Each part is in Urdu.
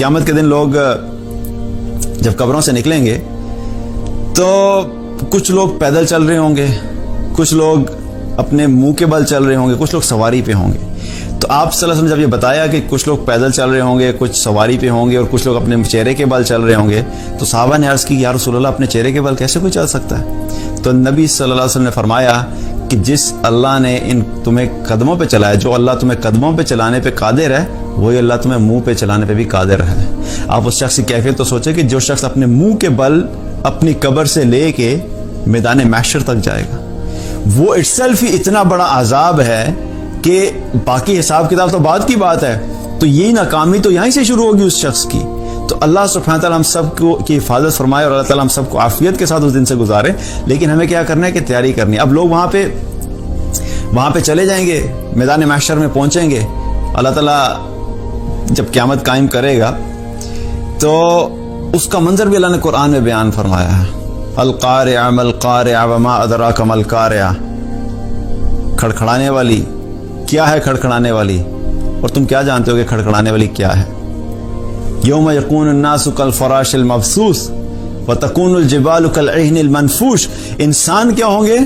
قیامت کے دن لوگ جب قبروں سے نکلیں گے تو کچھ لوگ پیدل چل رہے ہوں گے، کچھ لوگ اپنے منہ کے بل چل رہے ہوں گے، کچھ لوگ سواری پہ ہوں گے۔ تو آپ صلی اللہ علیہ وسلم جب یہ بتایا کہ کچھ لوگ پیدل چل رہے ہوں گے، کچھ سواری پہ ہوں گے اور کچھ لوگ اپنے چہرے کے بل چل رہے ہوں گے، تو صحابہ نے عرض کی یا رسول اللہ اپنے چہرے کے بل کیسے کوئی چل سکتا ہے؟ تو نبی صلی اللہ علیہ وسلم نے فرمایا کہ جس اللہ نے تمہیں قدموں پہ چلایا، جو اللہ تمہیں قدموں پہ چلانے پہ قادر ہے، وہی اللہ تمہیں منہ پہ چلانے پہ بھی قادر ہے۔ آپ اس شخص کی کیفیت تو سوچیں کہ جو شخص اپنے منہ کے بل اپنی قبر سے لے کے میدان محشر تک جائے گا، وہ اٹسیلف ہی اتنا بڑا عذاب ہے کہ باقی حساب کتاب تو بعد کی بات ہے، تو یہی ناکامی تو یہیں سے شروع ہوگی اس شخص کی۔ تو اللہ سبحانہ تعالیٰ ہم سب کو کی حفاظت فرمائے اور اللہ تعالیٰ ہم سب کو عافیت کے ساتھ اس دن سے گزارے، لیکن ہمیں کیا کرنا ہے کہ تیاری کرنی ہے۔ اب لوگ وہاں پہ چلے جائیں گے، میدان محشر میں پہنچیں گے، اللہ تعالیٰ جب قیامت قائم کرے گا تو اس کا منظر بھی اللہ نے قرآن میں بیان فرمایا ہے، القارعہ ما القارعہ وما ادراک ما القارعہ، کھڑکھڑانے والی کیا ہے، کھڑکھڑانے والی، اور تم کیا جانتے ہو کہ کھڑکھڑانے والی کیا ہے؟ یوم یکون الناس کالفراش المبثوث وتکون الجبال کالعہن المنفوش، انسان کیا ہوں گے؟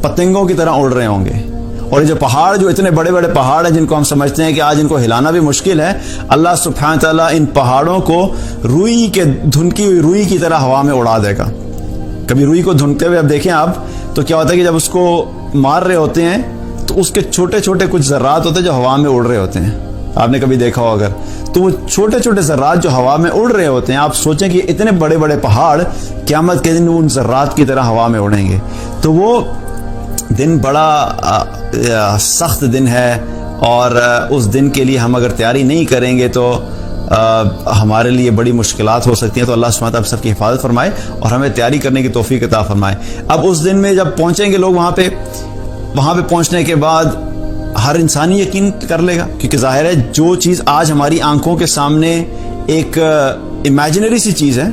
پتنگوں کی طرح اڑ رہے ہوں گے، اور یہ جو پہاڑ، جو اتنے بڑے بڑے پہاڑ ہیں جن کو ہم سمجھتے ہیں کہ آج ان کو ہلانا بھی مشکل ہے، اللہ سبحانہ تعالیٰ ان پہاڑوں کو دھنکی ہوئی روئی کی طرح ہوا میں اڑا دے گا۔ کبھی روئی کو دھنکتے ہوئے اب دیکھیں آپ تو کیا ہوتا ہے کہ جب اس کو مار رہے ہوتے ہیں تو اس کے چھوٹے چھوٹے کچھ ذرات ہوتے ہیں جو ہوا میں اڑ رہے ہوتے ہیں، آپ نے کبھی دیکھا ہو اگر، تو وہ چھوٹے چھوٹے ذرات جو ہوا میں اڑ رہے ہوتے ہیں، آپ سوچیں کہ اتنے بڑے بڑے پہاڑ قیامت کے دن ان ذرات کی طرح ہوا میں اڑیں گے۔ تو وہ دن بڑا سخت دن ہے، اور اس دن کے لیے ہم اگر تیاری نہیں کریں گے تو ہمارے لیے بڑی مشکلات ہو سکتی ہیں۔ تو اللہ سبحانہ تعالیٰ سب کی حفاظت فرمائے اور ہمیں تیاری کرنے کی توفیق عطا فرمائے۔ اب اس دن میں جب پہنچیں گے لوگ وہاں پہ پہنچنے کے بعد ہر انسان یقین کر لے گا، کیونکہ ظاہر ہے جو چیز آج ہماری آنکھوں کے سامنے ایک امیجنری سی چیز ہے،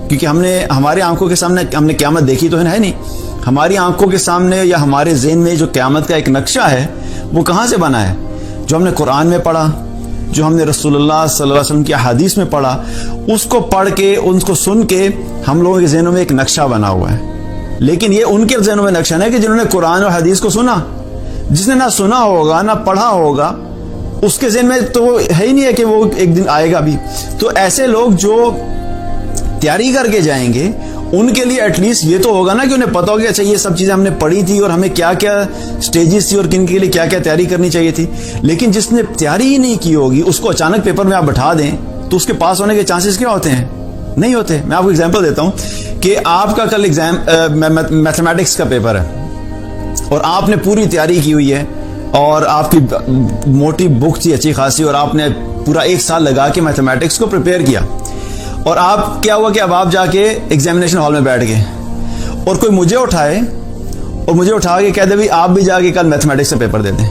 کیونکہ ہمارے آنکھوں کے سامنے ہم نے قیامت دیکھی تو ہے نہیں، ہماری آنکھوں کے سامنے یا ہمارے ذہن میں جو قیامت کا ایک نقشہ ہے وہ کہاں سے بنا ہے؟ جو ہم نے قرآن میں پڑھا، جو ہم نے رسول اللہ صلی اللہ علیہ وسلم کی احادیث میں پڑھا، اس کو پڑھ کے، ان کو سن کے ہم لوگوں کے ذہنوں میں ایک نقشہ بنا ہوا ہے۔ لیکن یہ ان کے ذہنوں میں نقشہ نہیں کہ جنہوں نے قرآن اور حدیث کو سنا۔ جس نے نہ سنا ہوگا نہ پڑھا ہوگا، اس کے ذہن میں تو ہے ہی نہیں ہے کہ وہ ایک دن آئے گا بھی۔ تو ایسے لوگ جو تیاری کر کے جائیں گے ان کے لیے ایٹ لیسٹ یہ تو ہوگا نا کہ انہیں پتا ہوگا اچھا یہ سب چیزیں ہم نے پڑھی تھی اور ہمیں کیا کیا سٹیجز تھی اور کن کے لیے کیا کیا تیاری کرنی چاہیے تھی۔ لیکن جس نے تیاری ہی نہیں کی ہوگی اس کو اچانک پیپر میں آپ بٹھا دیں تو اس کے پاس ہونے کے چانسز کیا ہوتے ہیں؟ نہیں ہوتے۔ میں آپ کو ایگزامپل دیتا ہوں کہ آپ کا کل میتھمیٹکس کا پیپر ہے اور آپ نے پوری تیاری کی ہوئی ہے اور آپ کی موٹی بک تھی اچھی خاصی اور آپ نے پورا 1 سال لگا کے میتھمیٹکس کو پریپیئر کیا، اور آپ کیا ہوا کہ اب آپ جا کے ایگزامینیشن ہال میں بیٹھ گئے اور کوئی مجھے اٹھائے اور مجھے اٹھا کے کہہ دے بھی آپ بھی جا کے کل میتھمیٹکس کا پیپر دے دیں۔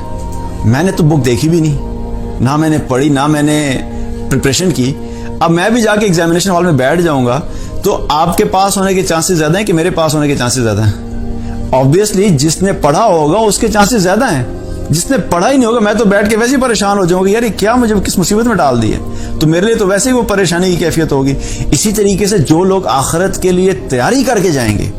میں نے تو بک دیکھی بھی نہیں، نہ میں نے پڑھی، نہ میں نے پریپریشن کی، اب میں بھی جا کے ایگزامینیشن ہال میں بیٹھ جاؤں گا تو آپ کے پاس ہونے کے چانسز زیادہ ہیں کہ میرے پاس ہونے کے چانسز زیادہ ہیں؟ آبویسلی جس نے پڑھا ہوگا اس کے چانسز زیادہ ہیں، جس نے پڑھا ہی نہیں ہوگا میں تو بیٹھ کے ویسے ہی پریشان ہو جاؤں گا، یار یہ کیا مجھے کس مصیبت میں ڈال دی ہے، تو میرے لیے تو ویسے ہی وہ پریشانی کی کیفیت ہوگی۔ اسی طریقے سے جو لوگ آخرت کے لیے تیاری کر کے جائیں گے،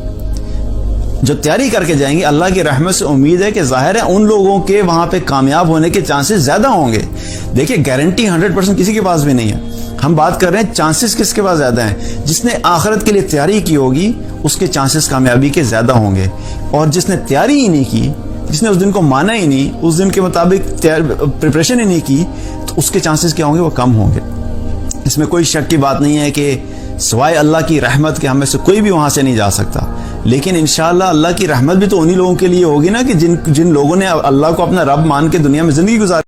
جو تیاری کر کے جائیں گے، اللہ کی رحمت سے امید ہے کہ ظاہر ہے ان لوگوں کے وہاں پہ کامیاب ہونے کے چانسز زیادہ ہوں گے۔ دیکھیں گارنٹی 100% کسی کے پاس بھی نہیں ہے، ہم بات کر رہے ہیں چانسز کس کے پاس زیادہ ہیں؟ جس نے آخرت کے لیے تیاری کی ہوگی اس کے چانسز کامیابی کے زیادہ ہوں گے، اور جس نے تیاری ہی نہیں کی، جس نے اس دن کو مانا ہی نہیں، اس دن کے مطابق پریپریشن ہی نہیں کی، تو اس کے چانسز کیا ہوں گے؟ وہ کم ہوں گے۔ اس میں کوئی شک کی بات نہیں ہے کہ سوائے اللہ کی رحمت کے ہم میں سے کوئی بھی وہاں سے نہیں جا سکتا، لیکن انشاءاللہ اللہ کی رحمت بھی تو انہی لوگوں کے لیے ہوگی نا کہ جن لوگوں نے اللہ کو اپنا رب مان کے دنیا میں زندگی گزاری۔